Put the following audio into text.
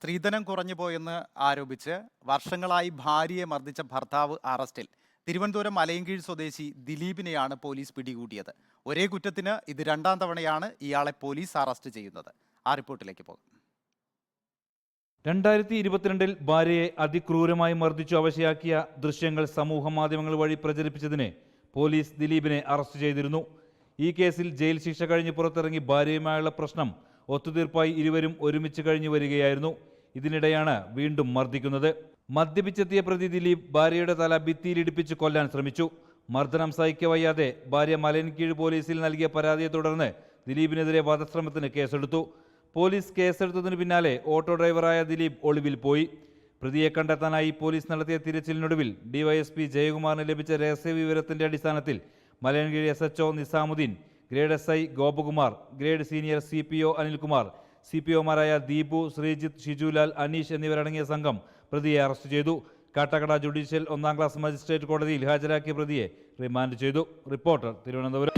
സ്ത്രീധനം കുറഞ്ഞുപോയെന്ന് ആരോപിച്ച് വർഷങ്ങളായി ഭാര്യയെ മർദ്ദിച്ച ഭർത്താവ് അറസ്റ്റിൽ. തിരുവനന്തപുരം മലയൻകീഴ് സ്വദേശി ദിലീപിനെയാണ് പോലീസ് പിടികൂടിയത്. ഒരേ കുറ്റത്തിന് ഇത് രണ്ടാം തവണയാണ് ഇയാളെ പോലീസ് അറസ്റ്റ് ചെയ്യുന്നത്. ആ റിപ്പോർട്ടിലേക്ക് പോകാം. 2022-ൽ ഭാര്യയെ അതിക്രൂരമായി മർദ്ദിച്ചു അവശയാക്കിയ ദൃശ്യങ്ങൾ സമൂഹ മാധ്യമങ്ങൾ വഴി പ്രചരിപ്പിച്ചതിന് പോലീസ് ദിലീപിനെ അറസ്റ്റ് ചെയ്തിരുന്നു. ഈ കേസിൽ ജയിൽ ശിക്ഷ കഴിഞ്ഞ് പുറത്തിറങ്ങി ഭാര്യയുമായുള്ള പ്രശ്നം ഒത്തുതീർപ്പായി ഇരുവരും ഒരുമിച്ച് കഴിഞ്ഞു വരികയായിരുന്നു. ഇതിനിടെയാണ് വീണ്ടും മർദ്ദിക്കുന്നത്. മദ്യപിച്ചെത്തിയ പ്രതി ദിലീപ് ഭാര്യയുടെ തല ഭിത്തിയിലിടിപ്പിച്ച് കൊല്ലാൻ ശ്രമിച്ചു. മർദ്ദനം സഹിക്കവയ്യാതെ ഭാര്യ മലയൻകീഴ് പോലീസിൽ നൽകിയ പരാതിയെ തുടർന്ന് ദിലീപിനെതിരെ വധശ്രമത്തിന് കേസെടുത്തു. പോലീസ് കേസെടുത്തതിനു പിന്നാലെ ഓട്ടോ ഡ്രൈവറായ ദിലീപ് ഒളിവിൽ പോയി. പ്രതിയെ കണ്ടെത്താനായി പോലീസ് നടത്തിയ തിരച്ചിലിനൊടുവിൽ ഡിവൈഎസ്പി ജയകുമാറിന് ലഭിച്ച രഹസ്യവിവരത്തിന്റെ അടിസ്ഥാനത്തിൽ Malayinkeezh SHO Nizamuddin, grade SI Gopakumar, grade senior CPO Anilkumar, CPOമാരായ ദീപു, ശ്രീജിത്ത്, ഷിജുലാൽ, അനീഷ് എന്നിവരടങ്ങിയ സംഘം പ്രതിയെ അറസ്റ്റ് ചെയ്തു. കാട്ടാക്കട ജുഡീഷ്യൽ 1ാം ക്ലാസ് മജിസ്ട്രേറ്റ് കോടതിയിൽ ഹാജരാക്കിയ പ്രതിയെ റിമാൻഡ് ചെയ്തു. റിപ്പോർട്ടർ, തിരുവനന്തപുരം.